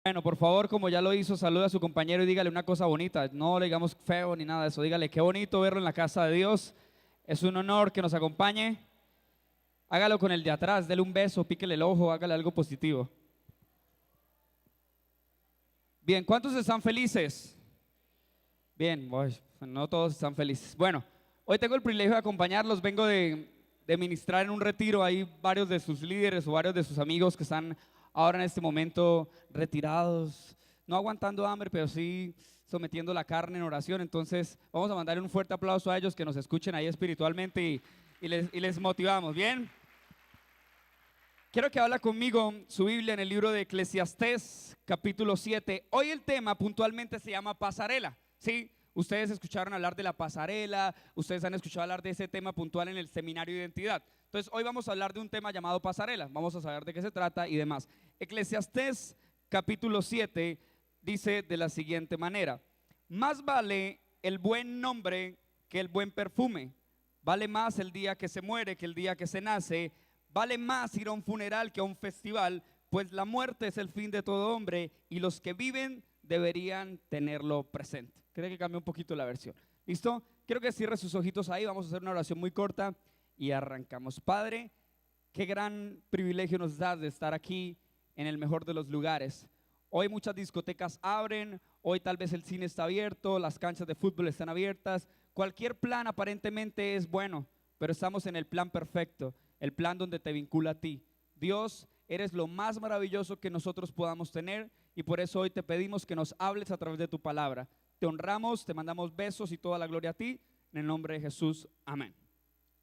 Bueno, por favor, como ya lo hizo, saluda a su compañero y dígale una cosa bonita. No le digamos feo ni nada de eso. Dígale, qué bonito verlo en la casa de Dios. Es un honor que nos acompañe. Hágalo con el de atrás, dele un beso, píquele el ojo, hágale algo positivo. Bien, ¿cuántos están felices? Bien, uy, no todos están felices. Bueno, hoy tengo el privilegio de acompañarlos. Vengo de ministrar en un retiro. Hay varios de sus líderes o varios de sus amigos que están ahora en este momento retirados, no aguantando hambre, pero sí sometiendo la carne en oración. Entonces, vamos a mandarle un fuerte aplauso a ellos que nos escuchen ahí espiritualmente y les motivamos. Bien, quiero que habla conmigo su Biblia en el libro de Eclesiastés, capítulo 7. Hoy el tema puntualmente se llama pasarela. ¿Sí? Ustedes escucharon hablar de la pasarela, ustedes han escuchado hablar de ese tema puntual en el seminario de identidad. Entonces, hoy vamos a hablar de un tema llamado pasarela. Vamos a saber de qué se trata y demás. Eclesiastés, capítulo 7, dice de la siguiente manera: más vale el buen nombre que el buen perfume. Vale más el día que se muere que el día que se nace. Vale más ir a un funeral que a un festival, pues la muerte es el fin de todo hombre y los que viven deberían tenerlo presente. Creo que cambie un poquito la versión. ¿Listo? Quiero que cierre sus ojitos ahí. Vamos a hacer una oración muy corta y arrancamos. Padre, qué gran privilegio nos das de estar aquí en el mejor de los lugares. Hoy muchas discotecas abren, hoy tal vez el cine está abierto, las canchas de fútbol están abiertas. Cualquier plan aparentemente es bueno, pero estamos en el plan perfecto, el plan donde te vincula a ti. Dios, eres lo más maravilloso que nosotros podamos tener y por eso hoy te pedimos que nos hables a través de tu palabra. Te honramos, te mandamos besos y toda la gloria a ti, en el nombre de Jesús, amén.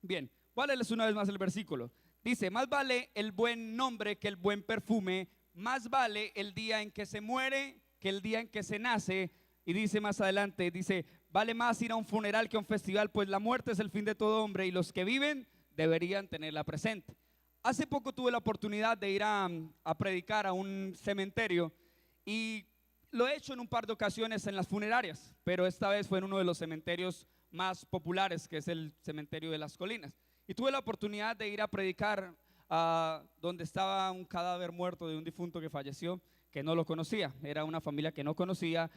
Bien, voy a leerles una vez más el versículo. Dice, más vale el buen nombre que el buen perfume, más vale el día en que se muere que el día en que se nace. Y dice más adelante, dice, vale más ir a un funeral que a un festival, pues la muerte es el fin de todo hombre y los que viven deberían tenerla presente. Hace poco tuve la oportunidad de ir a predicar a un cementerio y lo he hecho en un par de ocasiones en las funerarias, pero esta vez fue en uno de los cementerios más populares, que es el cementerio de las Colinas. Y tuve la oportunidad de ir a predicar donde estaba un cadáver muerto de un difunto que falleció, que no lo conocía. Era una familia que no conocía,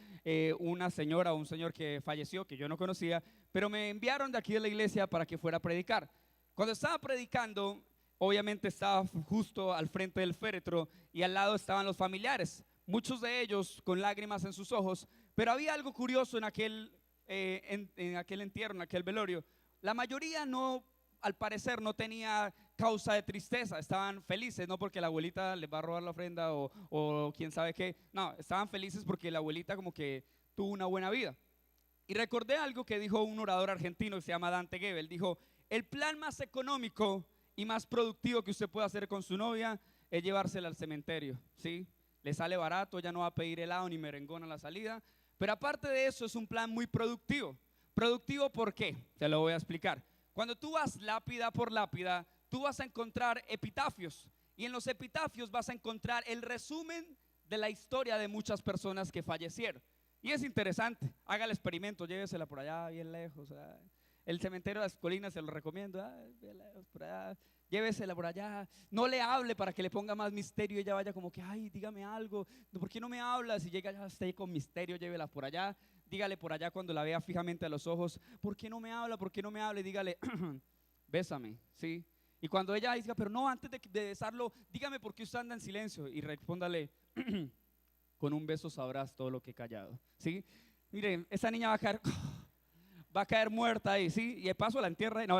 una señora o un señor que falleció, que yo no conocía, pero me enviaron de aquí de la iglesia para que fuera a predicar. Cuando estaba predicando, obviamente estaba justo al frente del féretro y al lado estaban los familiares, muchos de ellos con lágrimas en sus ojos, pero había algo curioso en aquel entierro, en aquel velorio. La mayoría no, al parecer, no tenía causa de tristeza, estaban felices, no porque la abuelita les va a robar la ofrenda o quién sabe qué, no, estaban felices porque la abuelita como que tuvo una buena vida. Y recordé algo que dijo un orador argentino que se llama Dante Gebel. Dijo, el plan más económico y más productivo que usted puede hacer con su novia es llevársela al cementerio, ¿sí? Le sale barato, ya no va a pedir helado ni merengón a la salida. Pero aparte de eso es un plan muy productivo. ¿Productivo por qué? Te lo voy a explicar. Cuando tú vas lápida por lápida, tú vas a encontrar epitafios. Y en los epitafios vas a encontrar el resumen de la historia de muchas personas que fallecieron. Y es interesante, haga el experimento, llévesela por allá bien lejos. El cementerio de las Colinas se lo recomiendo, bien lejos, por allá, llévesela por allá. No le hable para que le ponga más misterio y ella vaya como que, ay, dígame algo, ¿por qué no me hablas? Y llega ya usted con misterio, llévela por allá. Dígale por allá cuando la vea fijamente a los ojos, ¿por qué no me habla? ¿Por qué no me habla? Y dígale, bésame, ¿sí? Y cuando ella diga, pero no, antes de besarlo, dígame por qué usted anda en silencio. Y respóndale, con un beso sabrás todo lo que he callado, ¿sí? Miren, esa niña va a caer muerta ahí, ¿sí? Y de paso la entierra y no,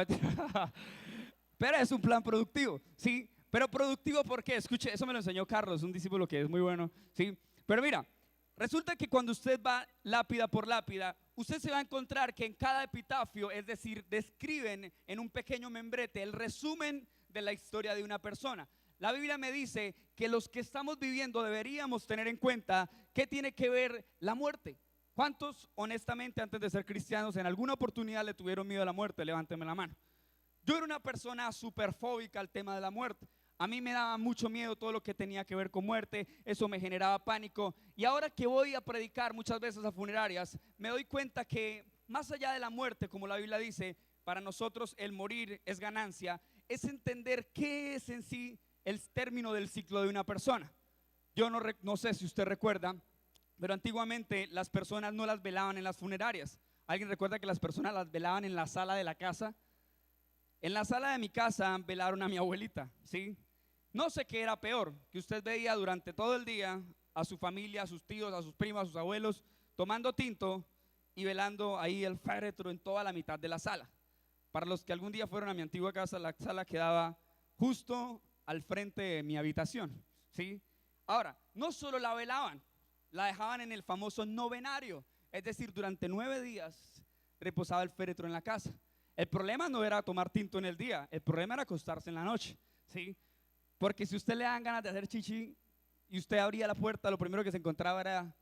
pero es un plan productivo, ¿sí? Pero productivo, ¿por qué? Escuche, eso me lo enseñó Carlos, un discípulo que es muy bueno, ¿sí? Pero mira, resulta que cuando usted va lápida por lápida, usted se va a encontrar que en cada epitafio, es decir, describen en un pequeño membrete el resumen de la historia de una persona. La Biblia me dice que los que estamos viviendo deberíamos tener en cuenta qué tiene que ver la muerte. ¿Cuántos, honestamente, antes de ser cristianos, en alguna oportunidad le tuvieron miedo a la muerte? Levánteme la mano. Yo era una persona superfóbica al tema de la muerte. A mí me daba mucho miedo todo lo que tenía que ver con muerte, eso me generaba pánico. Y ahora que voy a predicar muchas veces a funerarias, me doy cuenta que más allá de la muerte, como la Biblia dice, para nosotros el morir es ganancia, es entender qué es en sí el término del ciclo de una persona. Yo no sé si usted recuerda, pero antiguamente las personas no las velaban en las funerarias. ¿Alguien recuerda que las personas las velaban en la sala de la casa? En la sala de mi casa velaron a mi abuelita, ¿sí? No sé qué era peor, que usted veía durante todo el día a su familia, a sus tíos, a sus primos, a sus abuelos, tomando tinto y velando ahí el féretro en toda la mitad de la sala. Para los que algún día fueron a mi antigua casa, la sala quedaba justo al frente de mi habitación, ¿sí? Ahora, no solo la velaban, la dejaban en el famoso novenario, es decir, durante 9 días reposaba el féretro en la casa. El problema no era tomar tinto en el día, el problema era acostarse en la noche, ¿sí? Porque si usted le dan ganas de hacer chichi y usted abría la puerta, lo primero que se encontraba era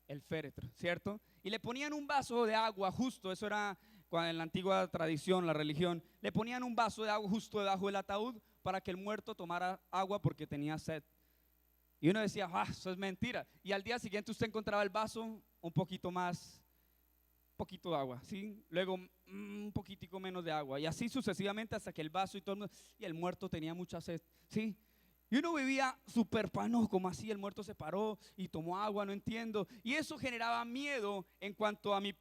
el féretro, ¿cierto? Y le ponían un vaso de agua justo, eso era en la antigua tradición, la religión, le ponían un vaso de agua justo debajo del ataúd para que el muerto tomara agua porque tenía sed. Y uno decía, eso es mentira. Y al día siguiente usted encontraba el vaso un poquito más, poquito de agua, ¿sí? Luego un poquitico menos de agua. Y así sucesivamente hasta que el vaso y el muerto tenía mucha sed, ¿sí? Y uno vivía súper pano, como así, el muerto se paró y tomó agua, no entiendo. Y eso generaba miedo en cuanto a mi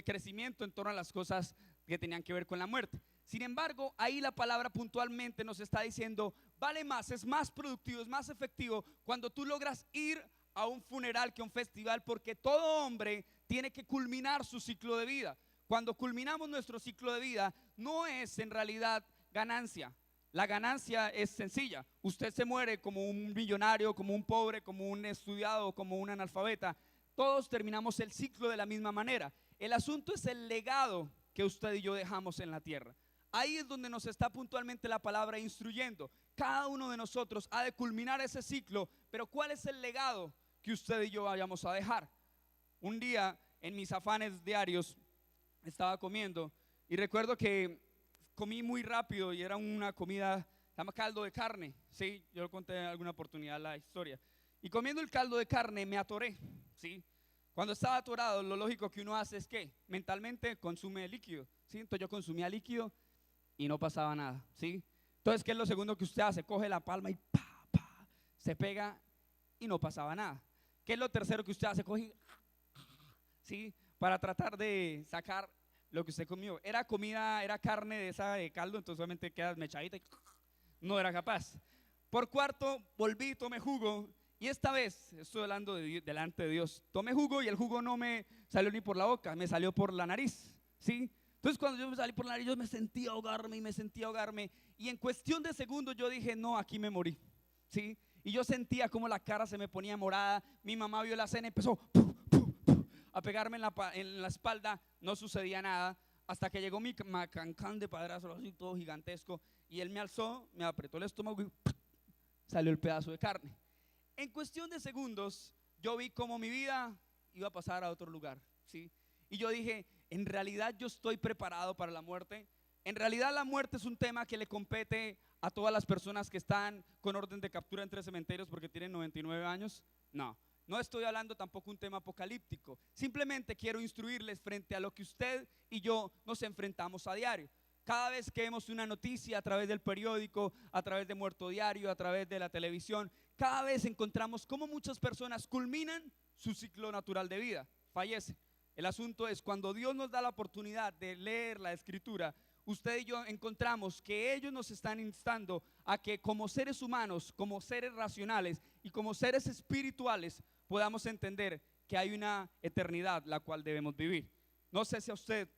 crecimiento en torno a las cosas que tenían que ver con la muerte. Sin embargo, ahí la palabra puntualmente nos está diciendo, vale más, es más productivo, es más efectivo cuando tú logras ir a un funeral que a un festival, porque todo hombre tiene que culminar su ciclo de vida. Cuando culminamos nuestro ciclo de vida, no es en realidad ganancia. La ganancia es sencilla. Usted se muere como un millonario, como un pobre, como un estudiado, como un analfabeta. Todos terminamos el ciclo de la misma manera. El asunto es el legado que usted y yo dejamos en la tierra. Ahí es donde nos está puntualmente la palabra instruyendo. Cada uno de nosotros ha de culminar ese ciclo, pero ¿cuál es el legado que usted y yo vayamos a dejar? Un día en mis afanes diarios estaba comiendo y recuerdo que comí muy rápido y era una comida, se llama caldo de carne, ¿sí? Yo lo conté en alguna oportunidad la historia. Y comiendo el caldo de carne me atoré, ¿sí? Cuando estaba atorado, lo lógico que uno hace es que mentalmente consume líquido, ¿sí? Entonces yo consumía líquido y no pasaba nada, ¿sí? Entonces, ¿qué es lo segundo que usted hace? Coge la palma y se pega y no pasaba nada. ¿Qué es lo tercero que usted hace? Coge, ¿sí? Para tratar de sacar lo que usted comió. Era comida, era carne de esa de caldo, entonces solamente quedas mechadita y no era capaz. Por cuarto, volví, tomé jugo y esta vez, estoy hablando delante de Dios, tomé jugo y el jugo no me salió ni por la boca, me salió por la nariz, ¿sí? Entonces cuando yo me salí por la nariz yo me sentía ahogarme y me sentía ahogarme y en cuestión de segundos yo dije, no, aquí me morí, ¿sí? Y yo sentía como la cara se me ponía morada, mi mamá vio la escena y empezó a pegarme en la espalda, no sucedía nada, hasta que llegó mi macancán de padrazo, así todo gigantesco, y él me alzó, me apretó el estómago y salió el pedazo de carne. En cuestión de segundos, yo vi como mi vida iba a pasar a otro lugar, ¿sí? Y yo dije, en realidad yo estoy preparado para la muerte. En realidad la muerte es un tema que le compete a todas las personas que están con orden de captura en 3 cementerios porque tienen 99 años. No. No estoy hablando tampoco un tema apocalíptico, simplemente quiero instruirles frente a lo que usted y yo nos enfrentamos a diario. Cada vez que vemos una noticia a través del periódico, a través de Muerto Diario, a través de la televisión, cada vez encontramos cómo muchas personas culminan su ciclo natural de vida, fallecen. El asunto es cuando Dios nos da la oportunidad de leer la Escritura, usted y yo encontramos que ellos nos están instando a que como seres humanos, como seres racionales y como seres espirituales podamos entender que hay una eternidad la cual debemos vivir. No sé si a usted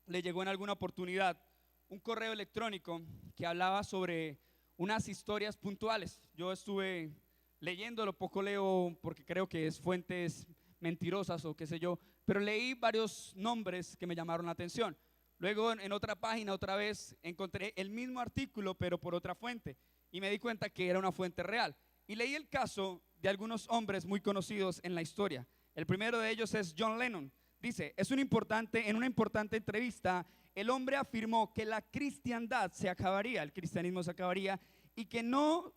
le llegó en alguna oportunidad un correo electrónico que hablaba sobre unas historias puntuales. Yo estuve leyéndolo, poco leo porque creo que es fuentes mentirosas o qué sé yo, pero leí varios nombres que me llamaron la atención. Luego en otra página otra vez encontré el mismo artículo pero por otra fuente y me di cuenta que era una fuente real. Y leí el caso de algunos hombres muy conocidos en la historia. El primero de ellos es John Lennon. Dice, en una importante entrevista, el hombre afirmó que la cristiandad se acabaría, el cristianismo se acabaría y que no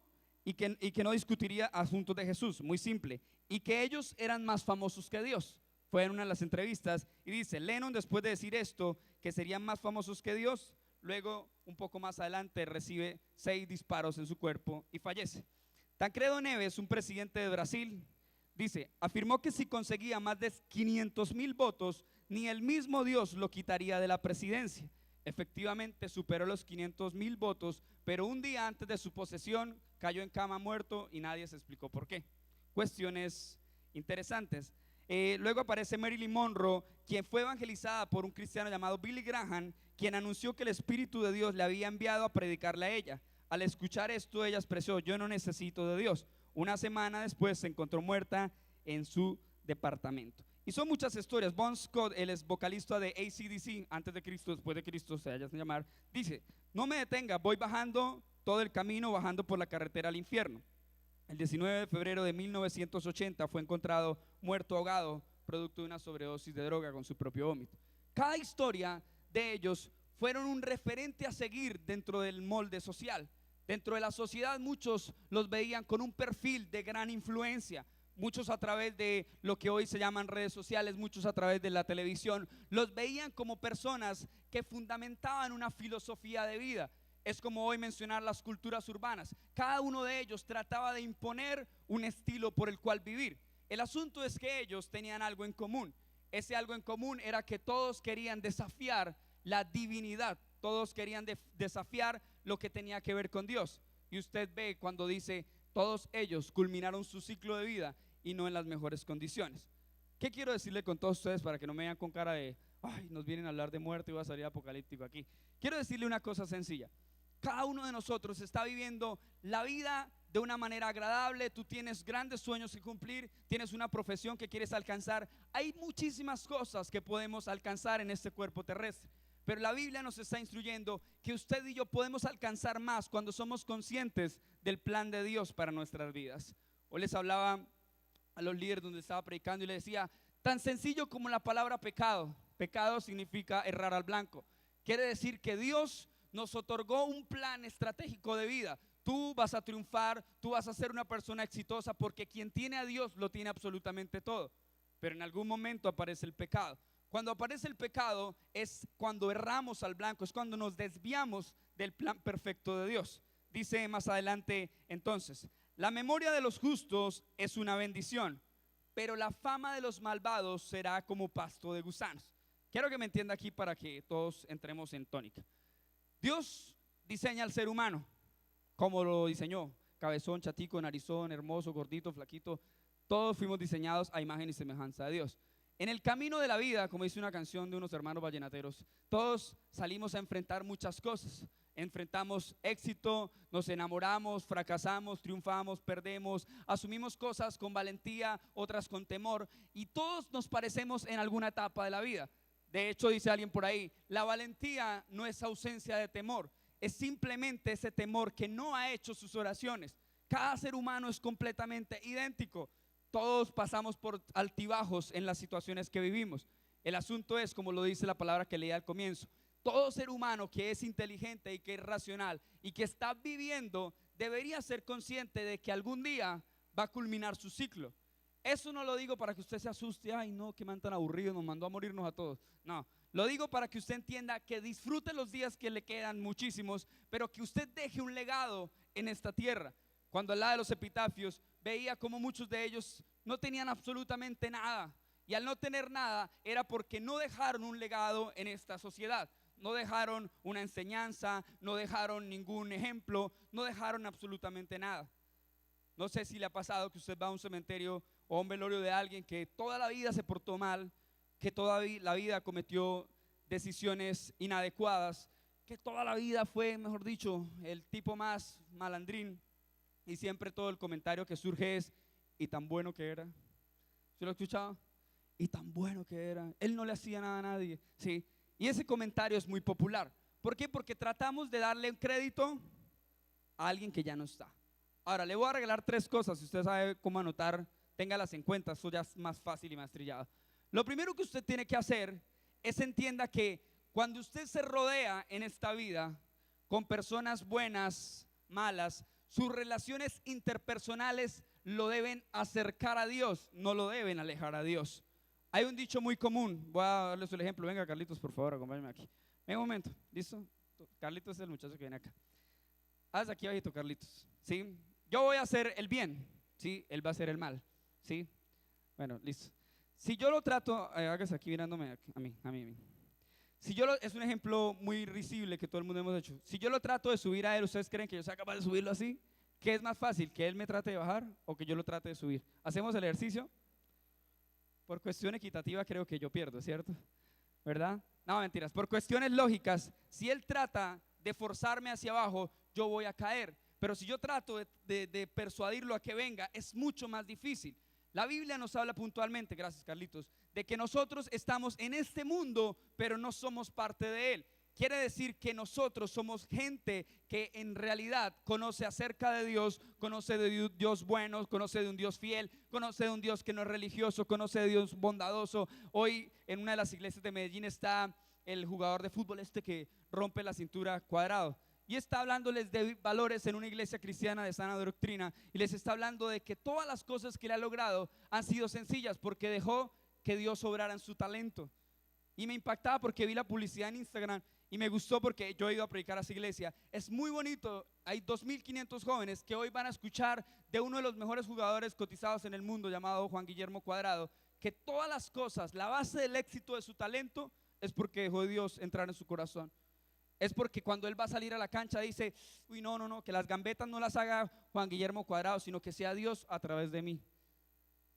discutiría asuntos de Jesús, muy simple, y que ellos eran más famosos que Dios. Fue en una de las entrevistas y dice, Lennon después de decir esto, que serían más famosos que Dios, luego un poco más adelante recibe 6 disparos en su cuerpo y fallece. Tancredo Neves, un presidente de Brasil, dice, afirmó que si conseguía más de 500,000 votos, ni el mismo Dios lo quitaría de la presidencia. Efectivamente superó los 500,000 votos, pero un día antes de su posesión cayó en cama muerto y nadie se explicó por qué. Cuestiones interesantes. Luego aparece Marilyn Monroe, quien fue evangelizada por un cristiano llamado Billy Graham, quien anunció que el Espíritu de Dios le había enviado a predicarle a ella. Al escuchar esto, ella expresó, yo no necesito de Dios. Una semana después se encontró muerta en su departamento. Y son muchas historias. Bon Scott, el ex vocalista de AC/DC, antes de Cristo, después de Cristo, se haya llamar, dice, no me detenga, voy bajando todo el camino, bajando por la carretera al infierno. El 19 de febrero de 1980 fue encontrado muerto ahogado, producto de una sobredosis de droga con su propio vómito. Cada historia de ellos fueron un referente a seguir dentro del molde social. Dentro de la sociedad muchos los veían con un perfil de gran influencia. Muchos a través de lo que hoy se llaman redes sociales, muchos a través de la televisión, los veían como personas que fundamentaban una filosofía de vida. Es como hoy mencionar las culturas urbanas. Cada uno de ellos trataba de imponer un estilo por el cual vivir. El asunto es que ellos tenían algo en común. Ese algo en común era que todos querían desafiar la divinidad. Todos querían desafiar lo que tenía que ver con Dios. Y usted ve cuando dice, todos ellos culminaron su ciclo de vida y no en las mejores condiciones. ¿Qué quiero decirle con todos ustedes para que no me vean con cara de, ay, nos vienen a hablar de muerte y va a salir apocalíptico aquí? Quiero decirle una cosa sencilla. Cada uno de nosotros está viviendo la vida de una manera agradable. Tú tienes grandes sueños que cumplir, tienes una profesión que quieres alcanzar. Hay muchísimas cosas que podemos alcanzar en este cuerpo terrestre, pero la Biblia nos está instruyendo que usted y yo podemos alcanzar más cuando somos conscientes del plan de Dios para nuestras vidas. Hoy les hablaba a los líderes donde estaba predicando y les decía, tan sencillo como la palabra pecado. Pecado significa errar al blanco. Quiere decir que Dios nos otorgó un plan estratégico de vida. Tú vas a triunfar, tú vas a ser una persona exitosa, porque quien tiene a Dios lo tiene absolutamente todo. Pero en algún momento aparece el pecado. Cuando aparece el pecado es cuando erramos al blanco, es cuando nos desviamos del plan perfecto de Dios. Dice más adelante entonces, la memoria de los justos es una bendición, pero la fama de los malvados será como pasto de gusanos. Quiero que me entienda aquí para que todos entremos en tónica. Dios diseña al ser humano como lo diseñó, cabezón, chatico, narizón, hermoso, gordito, flaquito. Todos fuimos diseñados a imagen y semejanza de Dios. En el camino de la vida, como dice una canción de unos hermanos vallenateros, todos salimos a enfrentar muchas cosas. Enfrentamos éxito, nos enamoramos, fracasamos, triunfamos, perdemos, asumimos cosas con valentía, otras con temor, y todos nos parecemos en alguna etapa de la vida. De hecho, dice alguien por ahí, la valentía no es ausencia de temor, es simplemente ese temor que no ha hecho sus oraciones. Cada ser humano es completamente idéntico. Todos pasamos por altibajos en las situaciones que vivimos. El asunto es, como lo dice la palabra que leí al comienzo, todo ser humano que es inteligente y que es racional y que está viviendo debería ser consciente de que algún día va a culminar su ciclo. Eso no lo digo para que usted se asuste, ay no, qué man tan aburrido, nos mandó a morirnos a todos. No, lo digo para que usted entienda que disfrute los días que le quedan, muchísimos, pero que usted deje un legado en esta tierra. Cuando hablaba de los epitafios, veía como muchos de ellos no tenían absolutamente nada, y al no tener nada era porque no dejaron un legado en esta sociedad. No dejaron una enseñanza, no dejaron ningún ejemplo, no dejaron absolutamente nada. No sé si le ha pasado que usted va a un cementerio o a un velorio de alguien que toda la vida se portó mal, que toda la vida cometió decisiones inadecuadas, que toda la vida fue, mejor dicho, el tipo más malandrín, y siempre todo el comentario que surge es, y tan bueno que era. ¿Se lo ha escuchado? Y tan bueno que era. Él no le hacía nada a nadie. Sí. Y ese comentario es muy popular. ¿Por qué? Porque tratamos de darle un crédito a alguien que ya no está. Ahora, le voy a regalar 3 cosas. Si usted sabe cómo anotar, téngalas en cuenta. Eso ya es más fácil y más trillado. Lo primero que usted tiene que hacer es entienda que cuando usted se rodea en esta vida con personas buenas, malas, sus relaciones interpersonales lo deben acercar a Dios, no lo deben alejar a Dios. Hay un dicho muy común, voy a darles el ejemplo. Venga, Carlitos, por favor, acompáñame aquí. Venga un momento, ¿listo? Carlitos es el muchacho que viene acá. Haz aquí abajito, Carlitos, ¿sí? yo voy a hacer el bien, ¿sí? Él va a hacer el mal, ¿sí? Bueno, listo. Si yo lo trato, hágase aquí mirándome a mí. Si yo es un ejemplo muy risible que todo el mundo hemos hecho. Si yo lo trato de subir a él, ¿ustedes creen que yo sea capaz de subirlo así? ¿Qué es más fácil? ¿Que él me trate de bajar o que yo lo trate de subir? ¿Hacemos el ejercicio? Por cuestión equitativa creo que yo pierdo, ¿cierto? ¿Verdad? No, mentiras. Por cuestiones lógicas, si él trata de forzarme hacia abajo, yo voy a caer. Pero si yo trato de persuadirlo a que venga, es mucho más difícil. La Biblia nos habla puntualmente, gracias Carlitos, de que nosotros estamos en este mundo, pero no somos parte de él. Quiere decir que nosotros somos gente que en realidad conoce acerca de Dios, conoce de un Dios bueno, conoce de un Dios fiel, conoce de un Dios que no es religioso, conoce de Dios bondadoso. Hoy en una de las iglesias de Medellín está el jugador de fútbol que rompe la cintura, Cuadrado, y está hablándoles de valores en una iglesia cristiana de sana doctrina, y les está hablando de que todas las cosas que él ha logrado han sido sencillas porque dejó que Dios obrara en su talento. Y me impactaba porque vi la publicidad en Instagram y me gustó porque yo he ido a predicar a esa iglesia. Es muy bonito, hay 2500 jóvenes que hoy van a escuchar de uno de los mejores jugadores cotizados en el mundo llamado Juan Guillermo Cuadrado, que todas las cosas, la base del éxito de su talento es porque dejó Dios entrar en su corazón. Es porque cuando él va a salir a la cancha dice, uy, no, que las gambetas no las haga Juan Guillermo Cuadrado, sino que sea Dios a través de mí.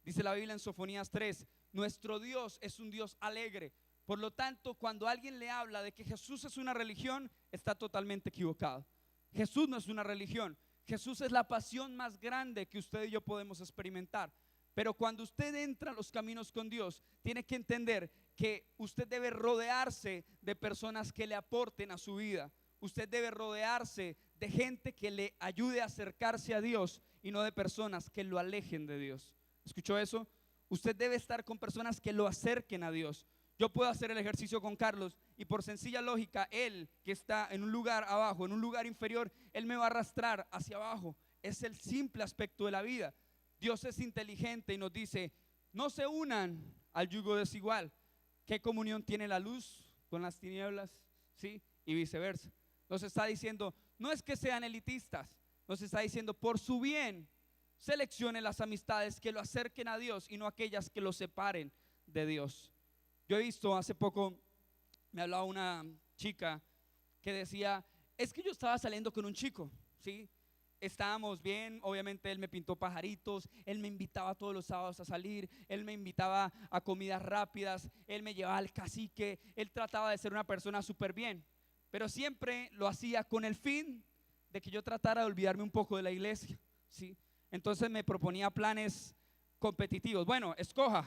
Dice la Biblia en Sofonías 3, nuestro Dios es un Dios alegre. Por lo tanto, cuando alguien le habla de que Jesús es una religión, está totalmente equivocado. Jesús no es una religión. Jesús es la pasión más grande que usted y yo podemos experimentar. Pero cuando usted entra a los caminos con Dios, tiene que entender que usted debe rodearse de personas que le aporten a su vida. Usted debe rodearse de gente que le ayude a acercarse a Dios y no de personas que lo alejen de Dios. ¿Escuchó eso? Usted debe estar con personas que lo acerquen a Dios. Yo puedo hacer el ejercicio con Carlos y por sencilla lógica, él que está en un lugar abajo, en un lugar inferior, él me va a arrastrar hacia abajo. Es el simple aspecto de la vida. Dios es inteligente y nos dice, no se unan al yugo desigual. ¿Qué comunión tiene la luz con las tinieblas? ¿Sí? Y viceversa. Nos está diciendo, no es que sean elitistas, nos está diciendo, por su bien, seleccione las amistades que lo acerquen a Dios y no aquellas que lo separen de Dios. Yo he visto hace poco, me hablaba una chica que decía, es que yo estaba saliendo con un chico, ¿sí? Estábamos bien, obviamente él me pintó pajaritos, él me invitaba todos los sábados a salir, él me invitaba a comidas rápidas, él me llevaba al cacique, él trataba de ser una persona súper bien, pero siempre lo hacía con el fin de que yo tratara de olvidarme un poco de la iglesia, ¿sí? Entonces me proponía planes competitivos. Bueno, escoja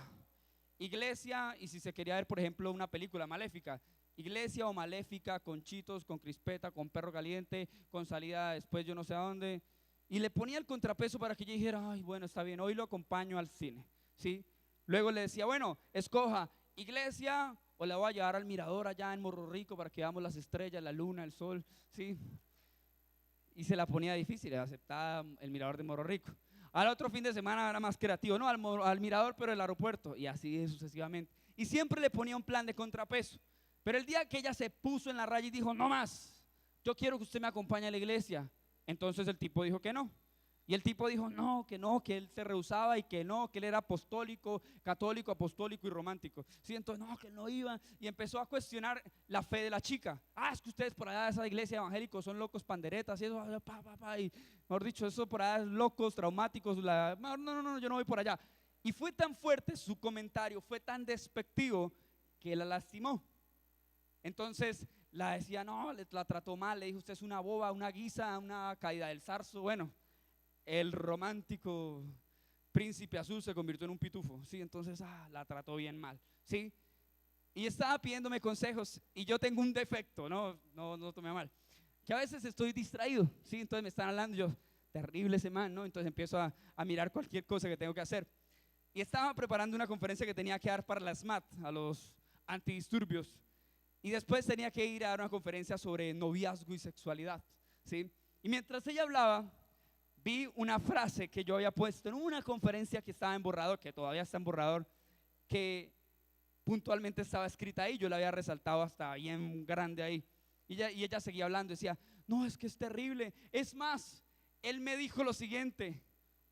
iglesia y si se quería ver, por ejemplo, una película Maléfica, iglesia o Maléfica con chitos, con crispeta, con perro caliente, con salida después yo no sé a dónde, y le ponía el contrapeso para que yo dijera, ay, bueno, está bien, hoy lo acompaño al cine, ¿sí? Luego le decía, bueno, escoja iglesia o la voy a llevar al mirador allá en Morro Rico para que veamos las estrellas, la luna, el sol, ¿sí? Y se la ponía difícil, aceptaba el mirador de Morro Rico. Al otro fin de semana era más creativo, no, al mirador pero del aeropuerto, y así sucesivamente. Y siempre le ponía un plan de contrapeso. Pero el día que ella se puso en la raya y dijo, no más, yo quiero que usted me acompañe a la iglesia, entonces el tipo dijo que no. Y el tipo dijo no, que él se rehusaba y que no, que él era apostólico, católico, apostólico y romántico. Sí, entonces no, que él no iba. Y empezó a cuestionar la fe de la chica. Ah, es que ustedes por allá de esa iglesia evangélica son locos panderetas y eso, y mejor dicho, eso por allá es locos, traumáticos. No, yo no voy por allá. Y fue tan fuerte su comentario, fue tan despectivo que la lastimó. Entonces la decía, no, la trató mal, le dijo, usted es una boba, una guisa, una caída del zarzo. Bueno, el romántico príncipe azul se convirtió en un pitufo, ¿sí? Entonces, la trató bien mal, ¿sí? Y estaba pidiéndome consejos y yo tengo un defecto, no tome mal, que a veces estoy distraído, ¿sí? Entonces me están hablando, yo, terrible ese man, ¿no? Entonces empiezo a mirar cualquier cosa que tengo que hacer. Y estaba preparando una conferencia que tenía que dar para la SMAT, a los antidisturbios. Y después tenía que ir a dar una conferencia sobre noviazgo y sexualidad, ¿sí? Y mientras ella hablaba, vi una frase que yo había puesto en una conferencia que estaba en borrador, que todavía está en borrador, que puntualmente estaba escrita ahí, yo la había resaltado hasta bien grande ahí. Y ella seguía hablando, decía, no, es que es terrible, es más, Él me dijo lo siguiente: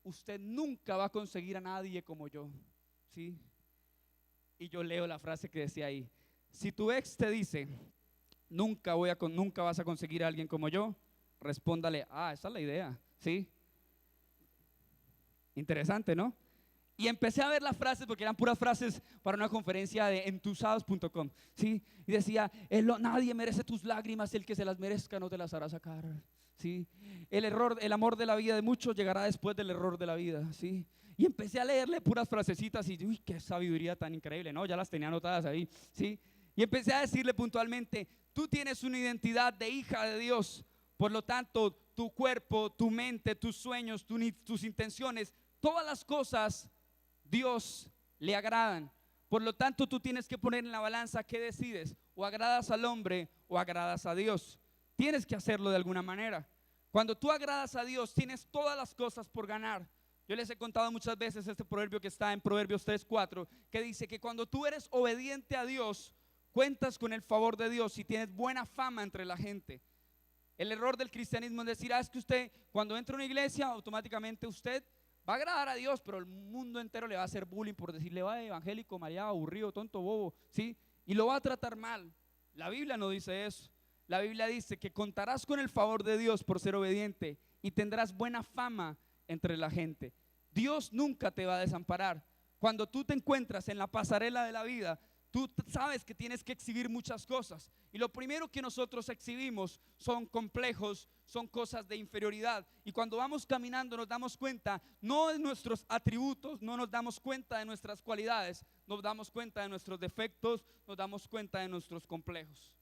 usted nunca va a conseguir a nadie como yo, ¿sí? Y yo leo la frase que decía ahí: si tu ex te dice, nunca vas a conseguir a alguien como yo, respóndale, esa es la idea, ¿sí? Interesante, ¿no? Y empecé a ver las frases, porque eran puras frases para una conferencia de entusados.com, ¿sí? Y decía, nadie merece tus lágrimas, el que se las merezca no te las hará sacar, ¿sí? El amor de la vida de muchos llegará después del error de la vida, ¿sí? Y empecé a leerle puras frasecitas y, uy, qué sabiduría tan increíble, ¿no? Ya las tenía anotadas ahí, ¿sí? Y empecé a decirle puntualmente, tú tienes una identidad de hija de Dios, por lo tanto, tu cuerpo, tu mente, tus sueños, tus intenciones, todas las cosas Dios le agradan. Por lo tanto, tú tienes que poner en la balanza qué decides: o agradas al hombre o agradas a Dios. Tienes que hacerlo de alguna manera. Cuando tú agradas a Dios, tienes todas las cosas por ganar. Yo les he contado muchas veces este proverbio que está en Proverbios 3:4, que dice que cuando tú eres obediente a Dios, cuentas con el favor de Dios y tienes buena fama entre la gente. El error del cristianismo es decir, es que usted cuando entra a una iglesia, automáticamente usted va a agradar a Dios, pero el mundo entero le va a hacer bullying por decirle, va evangélico, mareado, aburrido, tonto, bobo, ¿sí? Y lo va a tratar mal. La Biblia no dice eso. La Biblia dice que contarás con el favor de Dios por ser obediente y tendrás buena fama entre la gente. Dios nunca te va a desamparar. Cuando tú te encuentras en la pasarela de la vida, tú sabes que tienes que exhibir muchas cosas. Y lo primero que nosotros exhibimos son complejos, son cosas de inferioridad. Y cuando vamos caminando nos damos cuenta no de nuestros atributos, no nos damos cuenta de nuestras cualidades, nos damos cuenta de nuestros defectos, nos damos cuenta de nuestros complejos.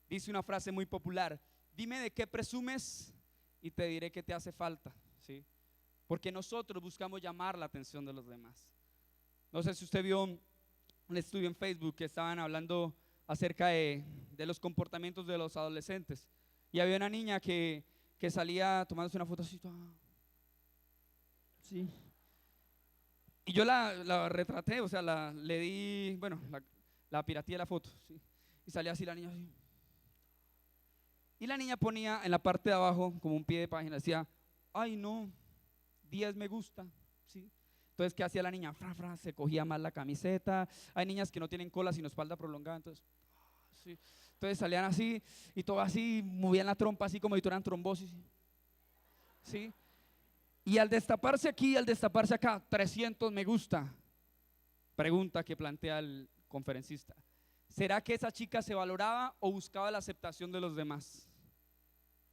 Dice una frase muy popular: dime de qué presumes y te diré qué te hace falta, ¿sí? Porque nosotros buscamos llamar la atención de los demás. No sé si usted vio un estudio en Facebook que estaban hablando acerca de los comportamientos de los adolescentes, y había una niña que salía tomándose una foto así, sí. Y yo la retraté, o sea, le di, bueno, la pirateé la foto, ¿sí? Y salía así la niña así. Y la niña ponía en la parte de abajo como un pie de página, decía, ay no, 10 me gusta, ¿sí? Entonces, ¿qué hacía la niña? Se cogía mal la camiseta. Hay niñas que no tienen cola sino espalda prolongada, entonces, sí. Entonces salían así y todo así, movían la trompa así como si tuvieran trombosis, ¿sí? Y al destaparse aquí, al destaparse acá, 300 me gusta. Pregunta que plantea el conferencista: ¿será que esa chica se valoraba o buscaba la aceptación de los demás?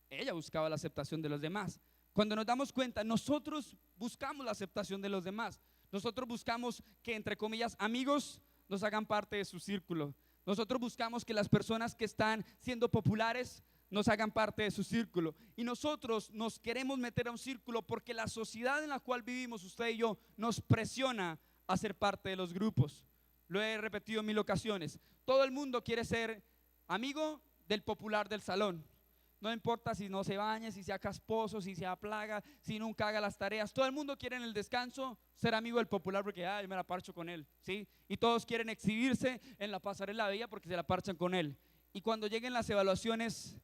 Ella buscaba la aceptación de los demás. Cuando nos damos cuenta, nosotros buscamos la aceptación de los demás. Nosotros buscamos que, entre comillas, amigos nos hagan parte de su círculo. Nosotros buscamos que las personas que están siendo populares nos hagan parte de su círculo. Y nosotros nos queremos meter a un círculo porque la sociedad en la cual vivimos, usted y yo, nos presiona a ser parte de los grupos. Lo he repetido en 1000 ocasiones. Todo el mundo quiere ser amigo del popular del salón. No importa si no se bañe, si sea casposo, si sea plaga, si nunca haga las tareas. Todo el mundo quiere en el descanso ser amigo del popular porque yo me la parcho con él, ¿sí? Y todos quieren exhibirse en la pasarela de ella porque se la parchan con él. Y cuando lleguen las evaluaciones,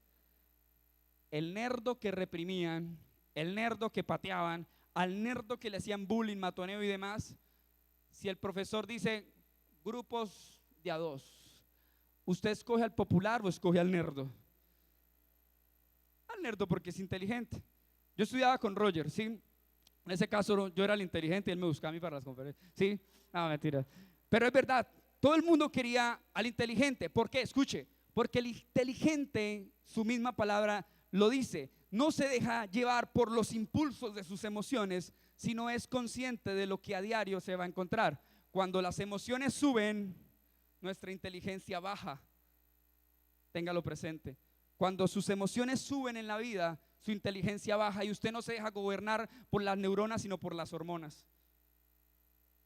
el nerdo que reprimían, el nerdo que pateaban, al nerdo que le hacían bullying, matoneo y demás, si el profesor dice grupos de a 2, ¿usted escoge al popular o escoge al nerdo? Al nerdo porque es inteligente. Yo estudiaba con Roger, ¿sí? En ese caso yo era el inteligente y él me buscaba a mí para las conferencias, ¿sí? No, mentira. Pero es verdad, todo el mundo quería al inteligente. ¿Por qué? Escuche, porque el inteligente, su misma palabra lo dice, no se deja llevar por los impulsos de sus emociones, sino es consciente de lo que a diario se va a encontrar. Cuando las emociones suben, nuestra inteligencia baja. Téngalo presente. Cuando sus emociones suben en la vida, su inteligencia baja y usted no se deja gobernar por las neuronas, sino por las hormonas.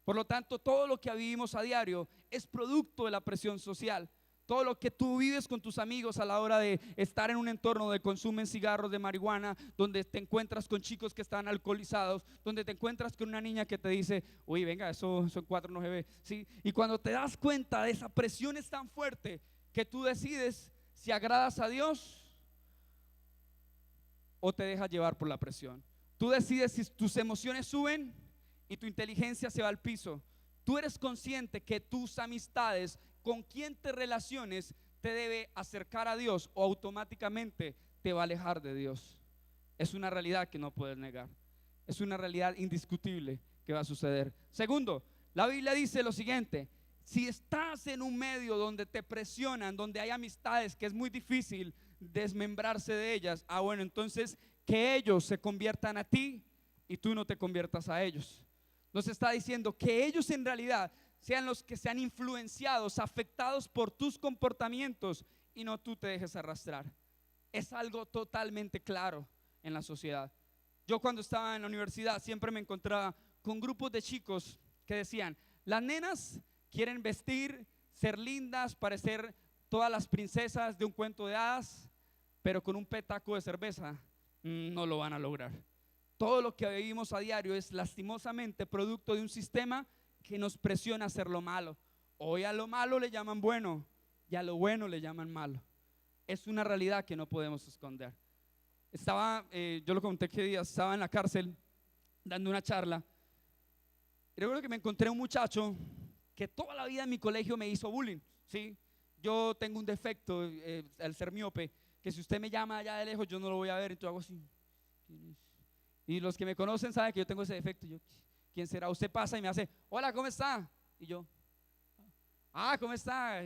Por lo tanto, todo lo que vivimos a diario es producto de la presión social. Todo lo que tú vives con tus amigos a la hora de estar en un entorno donde consumen cigarros de marihuana, donde te encuentras con chicos que están alcoholizados, donde te encuentras con una niña que te dice, uy, venga, eso en 4 no se ve, ¿sí? Y cuando te das cuenta de esa presión es tan fuerte que tú decides si agradas a Dios o te dejas llevar por la presión. Tú decides si tus emociones suben y tu inteligencia se va al piso. Tú eres consciente que tus amistades, con quien te relaciones, te debe acercar a Dios o automáticamente te va a alejar de Dios. Es una realidad que no puedes negar. Es una realidad indiscutible que va a suceder. Segundo, la Biblia dice lo siguiente: si estás en un medio donde te presionan, donde hay amistades que es muy difícil desmembrarse de ellas, bueno, entonces que ellos se conviertan a ti y tú no te conviertas a ellos. Nos está diciendo que ellos en realidad sean los que sean influenciados, afectados por tus comportamientos y no tú te dejes arrastrar. Es algo totalmente claro en la sociedad. Yo cuando estaba en la universidad siempre me encontraba con grupos de chicos que decían: las nenas quieren vestir, ser lindas, parecer todas las princesas de un cuento de hadas, pero con un petaco de cerveza no lo van a lograr. Todo lo que vivimos a diario es lastimosamente producto de un sistema que nos presiona a hacer lo malo. Hoy a lo malo le llaman bueno y a lo bueno le llaman malo. Es una realidad que no podemos esconder. Yo lo conté que día, estaba en la cárcel dando una charla. Y recuerdo que me encontré un muchacho que toda la vida en mi colegio me hizo bullying, ¿sí? Yo tengo un defecto, al ser miope, que si usted me llama allá de lejos yo no lo voy a ver, entonces hago así. ¿Quién es? Y los que me conocen saben que yo tengo ese defecto. Yo, ¿quién será? Usted pasa y me hace: hola, ¿cómo está? Y yo, ¿cómo está?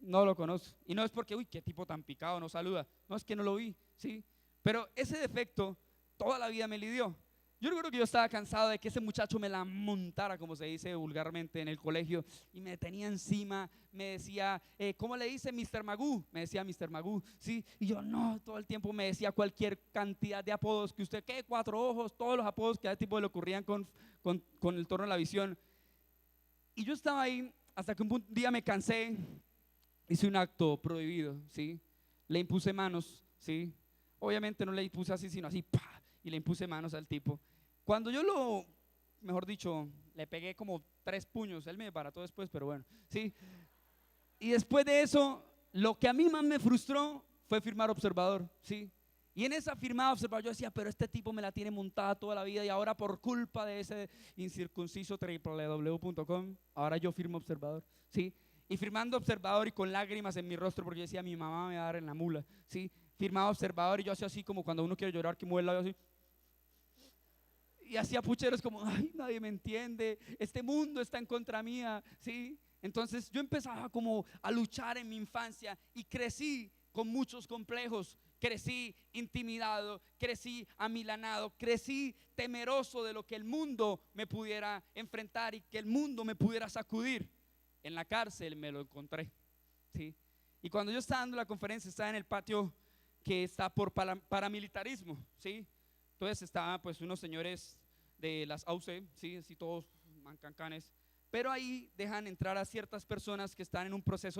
No lo conozco. Y no es porque, uy, qué tipo tan picado, no saluda. No, es que no lo vi, ¿sí? Pero ese defecto toda la vida me lidió. Yo creo que yo estaba cansado de que ese muchacho me la montara, como se dice vulgarmente en el colegio, y me tenía encima, me decía, ¿cómo le dice Mr. Magoo? Me decía Mr. Magoo, ¿sí? Y yo no, todo el tiempo me decía cualquier cantidad de apodos, que usted, ¿qué? 4 ojos, todos los apodos que a ese tipo le ocurrían con el torno de la visión. Y yo estaba ahí hasta que un día me cansé, hice un acto prohibido, ¿sí? Le impuse manos, ¿sí? Obviamente no le impuse así, sino así, ¡pah! Y le impuse manos al tipo. Cuando yo mejor dicho, le pegué como 3 puños, él me desbarató después, pero bueno, ¿sí? Y después de eso, lo que a mí más me frustró fue firmar observador, ¿sí? Y en esa firmada observador yo decía: pero este tipo me la tiene montada toda la vida y ahora por culpa de ese incircunciso www.com, ahora yo firmo observador, ¿sí? Y firmando observador y con lágrimas en mi rostro porque yo decía: mi mamá me va a dar en la mula, ¿sí? Firmaba observador y yo hacía así como cuando uno quiere llorar que mueve el labio así. Y hacía pucheros como: ay, nadie me entiende, este mundo está en contra mía, ¿sí? Entonces yo empezaba como a luchar en mi infancia y crecí con muchos complejos, crecí intimidado, crecí amilanado, crecí temeroso de lo que el mundo me pudiera enfrentar y que el mundo me pudiera sacudir. En la cárcel me lo encontré, ¿sí? Y cuando yo estaba dando la conferencia, estaba en el patio que está por paramilitarismo, ¿sí? Entonces estaban pues unos señores de las AUC, ¿sí? Así todos mancancanes, pero ahí dejan entrar a ciertas personas que están en un proceso